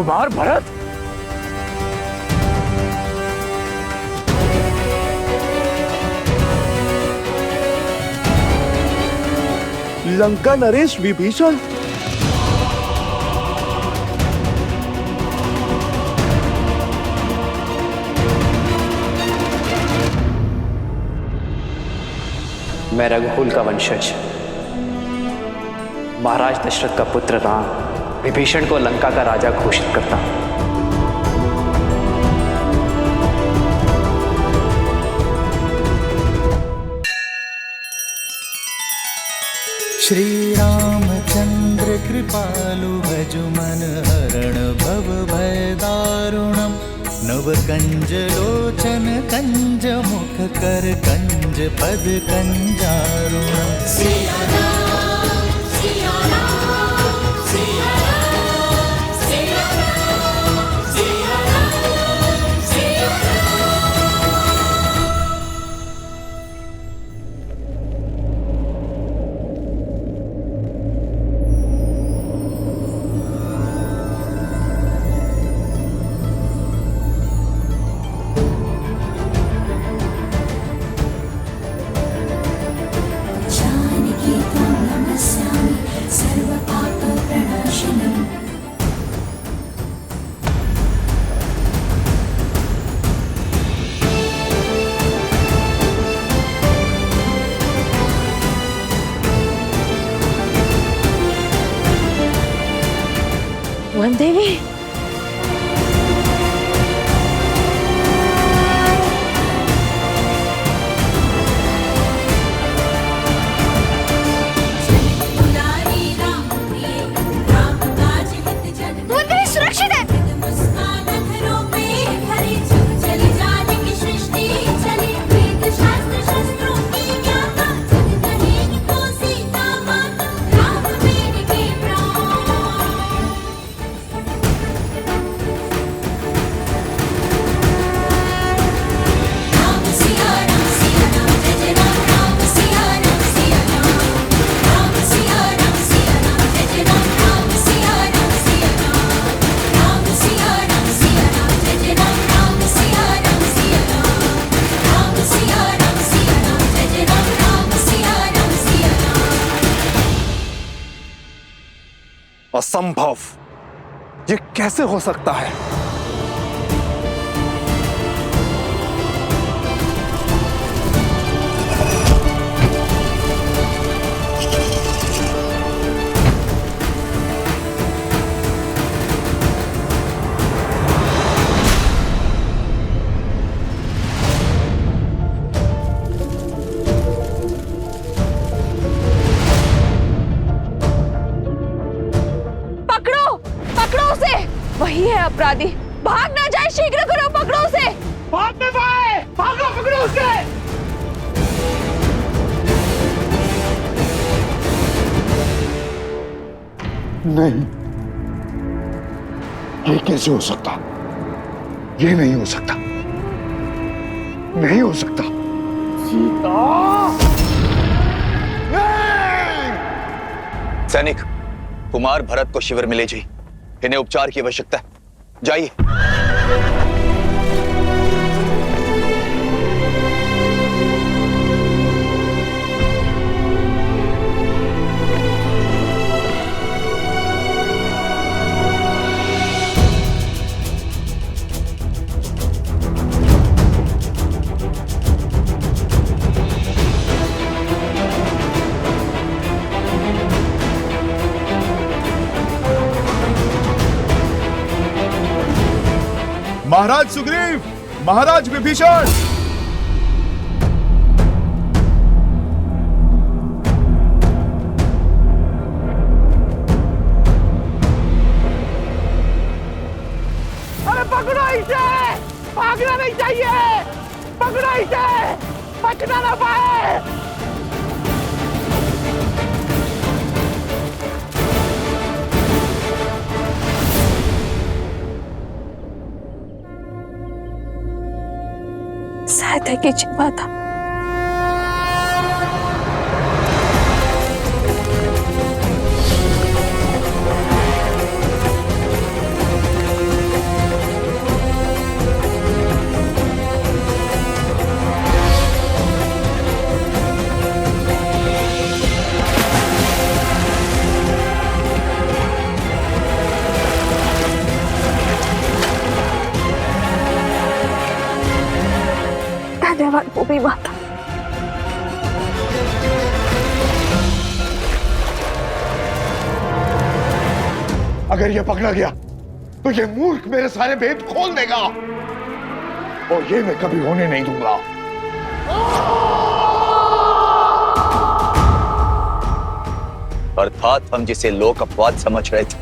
कुमार भरत? लंका नरेश विभीषण? मैं रघुकुल का वंशज महाराज दशरथ का पुत्र राम विभीषण को लंका का राजा घोषित करता हूं। श्री रामचंद्र कृपालु भजु मन हरण भव भय दारुणम नव कंज लोचन कंज मुख कर कंज पद कंजारुणम। सिया राम सिया राम सिया राम सिया राम सिया राम सिया राम। जानकी त्वं नमस्यामि सर्वपापप्रणाशिनीम्। वनदेवी, दुलारी राम प्रिय राम काज हित जन वनदेवी सुरक्षित है। मुस्कान घरों पे हरे जुग चली जानकी सृष्टि चली वेद शास्त्र शस्त्रों की ज्ञाता जग कहेगी को सीता माता राम मेरे के प्राण। राम सिया राम जय जय राम राम सिया राम राम सिया राम जय जय राम राम सिया राम राम सिया राम जय जय राम राम सिया राम राम सिया राम जय जय राम राम सिया राम। असंभव! ये कैसे हो सकता है? पकड़ो, पकड़ो उसे। वही है अपराधी। भाग ना जाए, शीघ्र करो, पकड़ो उसे। भाग में पाए, भागो, पकड़ो उसे। नहीं, ये कैसे हो सकता? ये नहीं हो सकता, नहीं हो सकता। सीता! सैनिक, कुमार भरत को शिविर में ले जाइए। इन्हें उपचार की आवश्यकता है। जाइए। महाराज सुग्रीव, महाराज विभीषण! अरे पकड़ो इसे, भागना नहीं चाहिए, पकड़ो इसे, बचना ना पाए। सहायता कीजिए माता। गई माता। अगर ये पकड़ा गया तो ये मूर्ख मेरे सारे भेद खोल देगा और ये मैं कभी होने नहीं दूंगा। अर्थात हम जिसे लोक अपवाद समझ रहे थे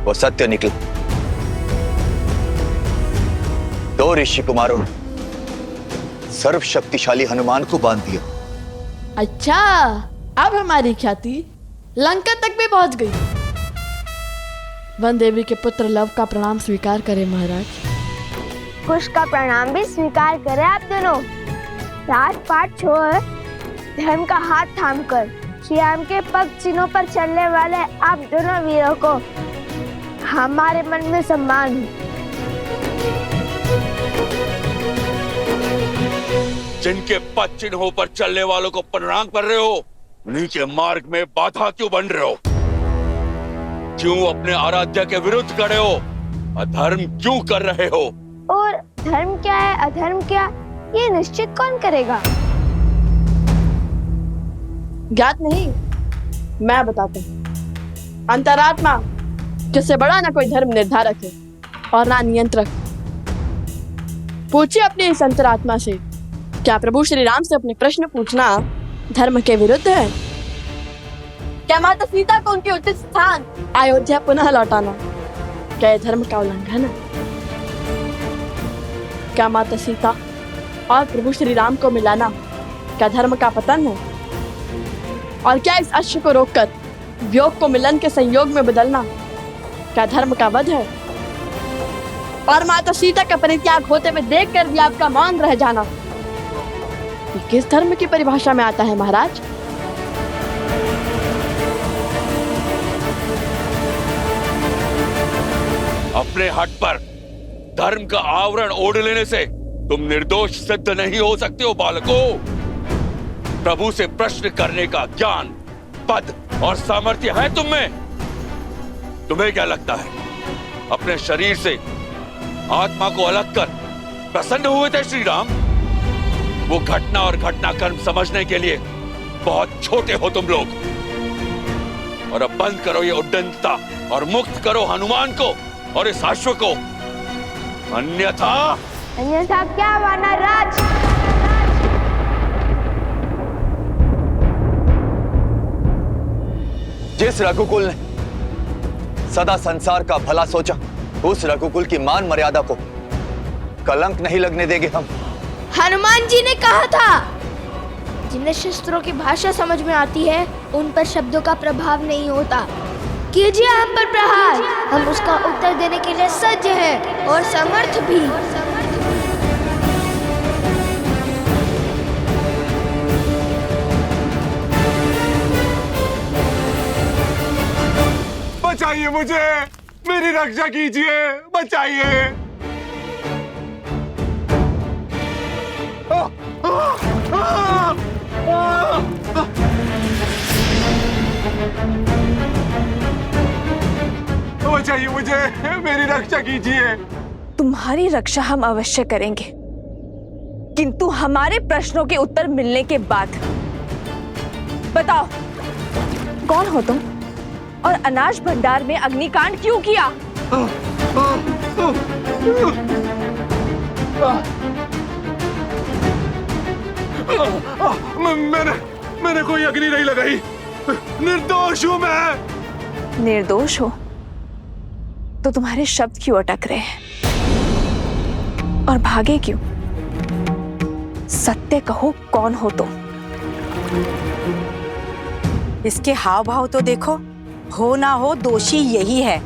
वो सत्य निकला। दो ऋषि कुमारों ने सर्वशक्तिशाली हनुमान को बांध दिया। अच्छा, अब हमारी ख्याति लंका तक भी पहुंच गई। वन देवी के पुत्र लव का प्रणाम स्वीकार करें महाराज। कुश का प्रणाम भी स्वीकार करें आप दोनों। राजपाट छोड़ धर्म का हाथ थामकर श्री राम के पग चिन्हों पर चलने वाले आप दोनों वीरों को हमारे मन में सम्मान है। जिनके पद चिन्हों पर चलने वालों को प्रणाम कर रहे हो, उन्हीं के मार्ग में बाधा क्यों बन रहे हो? क्यों अपने आराध्य के विरुद्ध खड़े हो? अधर्म क्यों कर रहे हो? और धर्म क्या है अधर्म क्या, ये निश्चित कौन करेगा? ज्ञात नहीं, मैं बताता हूँ। अंतरात्मा जिससे बड़ा ना कोई धर्म निर्धारक है और ना नियंत्रक। पूछिए अपने इस अंतरात्मा से, क्या प्रभु श्री राम से अपने प्रश्न पूछना धर्म के विरुद्ध है? क्या माता सीता को उनके उचित स्थान अयोध्या पुनः लौटाना क्या यह धर्म का उल्लंघन है? क्या माता सीता और प्रभु श्री राम को मिलाना क्या धर्म का पतन है? और क्या इस अश्व को रोककर वियोग को मिलन के संयोग में बदलना क्या धर्म का वध है? और माता सीता का परित्याग होते हुए देखकर भी आपका मौन रह जाना ये किस धर्म की परिभाषा में आता है महाराज? अपने हट पर धर्म का आवरण ओढ़ लेने से तुम निर्दोष सिद्ध नहीं हो सकते हो बालकों। प्रभु से प्रश्न करने का ज्ञान, पद और सामर्थ्य है तुम में। तुम्हें क्या लगता है अपने शरीर से आत्मा को अलग कर प्रसन्न हुए थे श्री राम? वो घटना और घटनाक्रम समझने के लिए बहुत छोटे हो तुम लोग। और अब बंद करो ये उद्दंडता और मुक्त करो हनुमान को और इस अश्व को, अन्यथा क्या वानर राज? जिस रघुकुल ने सदा संसार का भला सोचा, उस रघुकुल की मान मर्यादा को कलंक नहीं लगने देंगे हम। हनुमान जी ने कहा था, जिन्हें शस्त्रों की भाषा समझ में आती है उन पर शब्दों का प्रभाव नहीं होता। कीजिए हम पर प्रहार, हम उसका उत्तर देने के लिए सज्ज हैं और समर्थ भी। बचाइए मुझे, मेरी रक्षा कीजिए, बचाइए। बचाइए मुझे, मेरी रक्षा कीजिए। तुम्हारी रक्षा हम अवश्य करेंगे, किंतु हमारे प्रश्नों के उत्तर मिलने के बाद। बताओ, कौन हो तुम और अनाज भंडार में अग्निकांड क्यों किया? मैंने कोई अग्नि नहीं लगाई, निर्दोष हूं मैं। निर्दोष हो तो तुम्हारे शब्द क्यों अटक रहे हैं और भागे क्यों? सत्य कहो, कौन हो तुम? इसके हाव भाव तो देखो, हो ना हो दोषी यही है।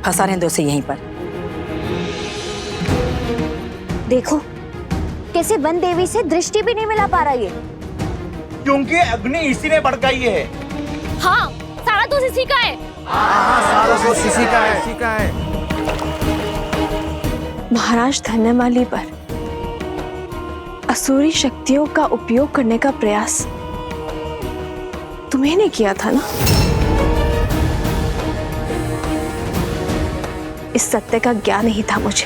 फंसाने दो से यहीं पर। देखो कैसे वन देवी से दृष्टि भी नहीं मिला पा रहा ये। क्योंकि अग्नि इसी ने भड़काई है। हाँ, सारा दोष इसी का है। महाराज धन्यमाली पर असुरी शक्तियों का उपयोग करने का प्रयास तुम्हें ने किया था ना? इस सत्य का ज्ञान नहीं था मुझे।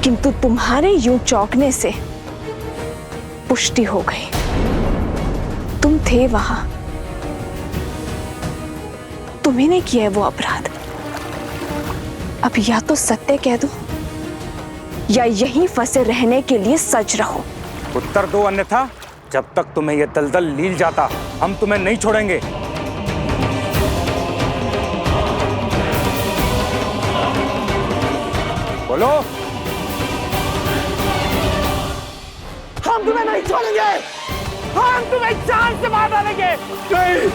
किंतु तुम्हारे यूं चौंकने से पुष्टि हो गई। तुम थे वहां, तुम्ही ने किया है वो अपराध। अब या तो सत्य कह दो या यहीं फंसे रहने के लिए सच रहो। उत्तर दो, अन्यथा जब तक तुम्हें यह दलदल लील जाता हम तुम्हें नहीं छोड़ेंगे। बोलो। हम तुम्हें नहीं छोड़ेंगे, हम तुम्हें जान से मार डालेंगे। नहीं,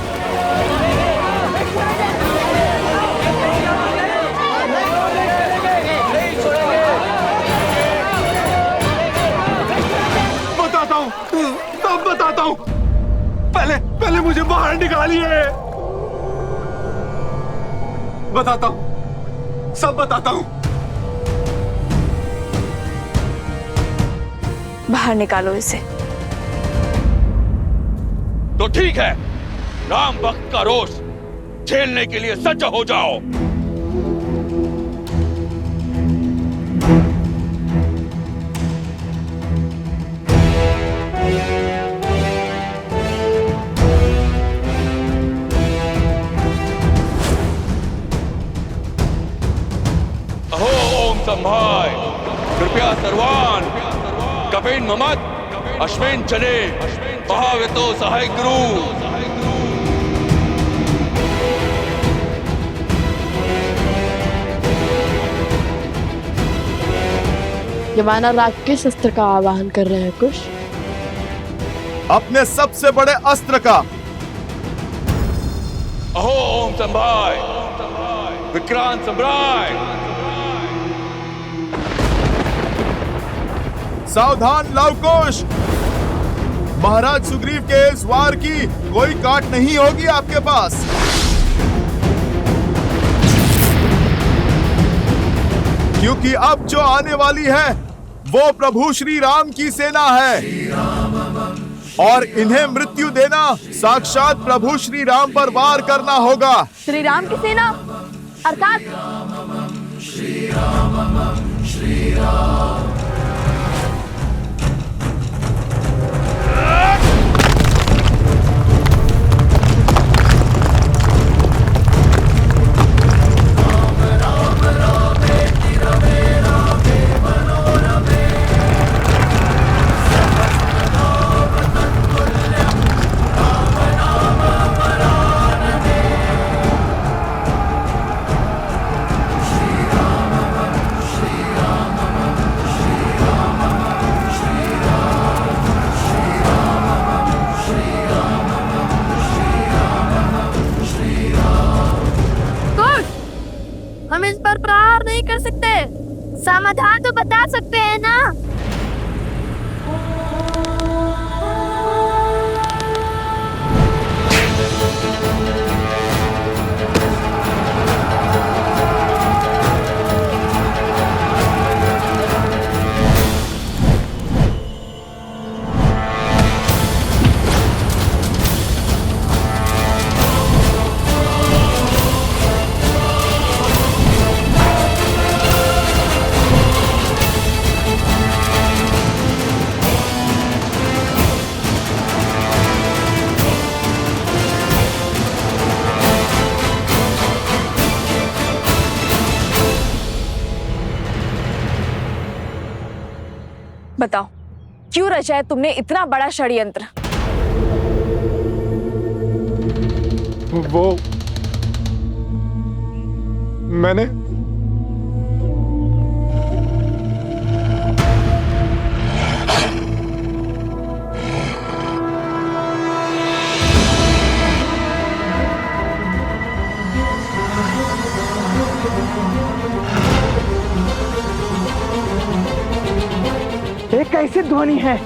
बताता हूँ, तब बताता हूँ। पहले मुझे बाहर निकालिए। बताता हूँ, सब बताता हूँ। बाहर निकालो इसे। तो ठीक है, राम भक्त का रोष झेलने के लिए सज्ज हो जाओ। अहो ओम संभाय, कृपया सर्वान कपेन ममत अश्वेन चले महावेतो सहाय गुरु। ये वानर राज किस अस्त्र का आवाहन कर रहे हैं कुश? अपने सबसे बड़े अस्त्र का। अहो ओम संभाय, विक्रांत सम्राट। सावधान लवकुश, महाराज सुग्रीव के इस वार की कोई काट नहीं होगी आपके पास। क्योंकि अब जो आने वाली है वो प्रभु श्री राम की सेना है और इन्हें मृत्यु देना साक्षात प्रभु श्री राम पर वार करना होगा। श्री राम की सेना अर्थात श्री राम। हम इस पर प्रहार नहीं कर सकते, समाधान तो बता सकते हैं ना। बताओ, क्यों रचा है तुमने इतना बड़ा षड्यंत्र? वो मैंने एक कैसी ध्वनि है?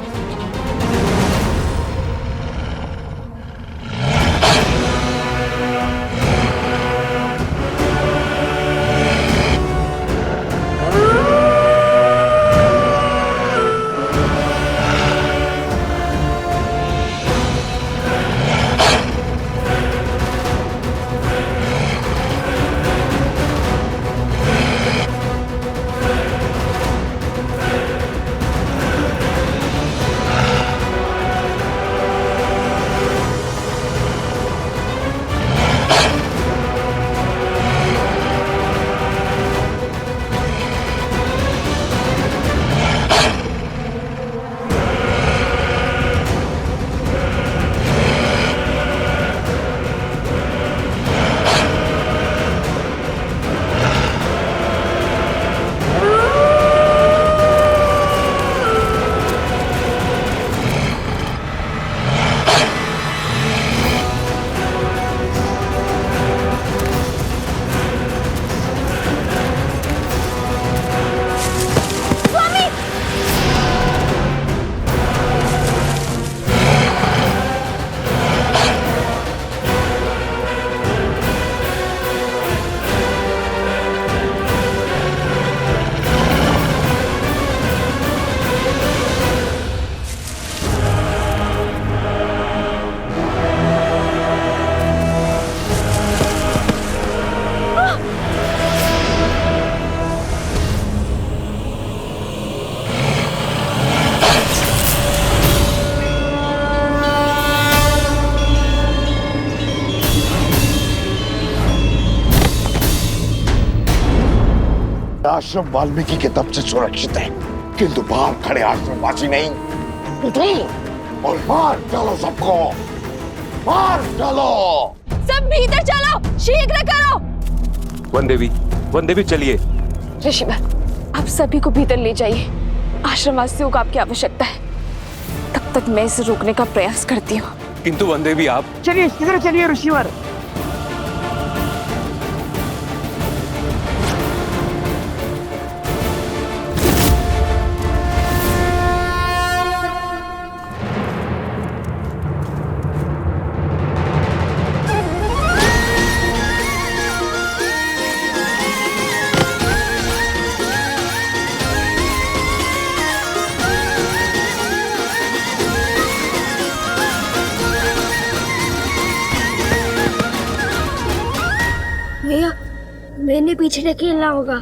आश्रम वाल्मीकि के तब से सुरक्षित है, किंतु बाहर खड़े आश्रमवासी नहीं। उठो और मार डालो सबको, मार डालो। सब भीतर चलो, शीघ्र करो। वन देवी चलिए। ऋषिवर, आप सभी को भीतर ले जाइए। आश्रमवासियों को आपकी आवश्यकता है। तब तक मैं इसे रोकने का प्रयास करती हूँ। किंतु वन देवी आप चलिए शीघ्र चलिए ऋषिवर। भैया मैंने पीछे से खेलना होगा।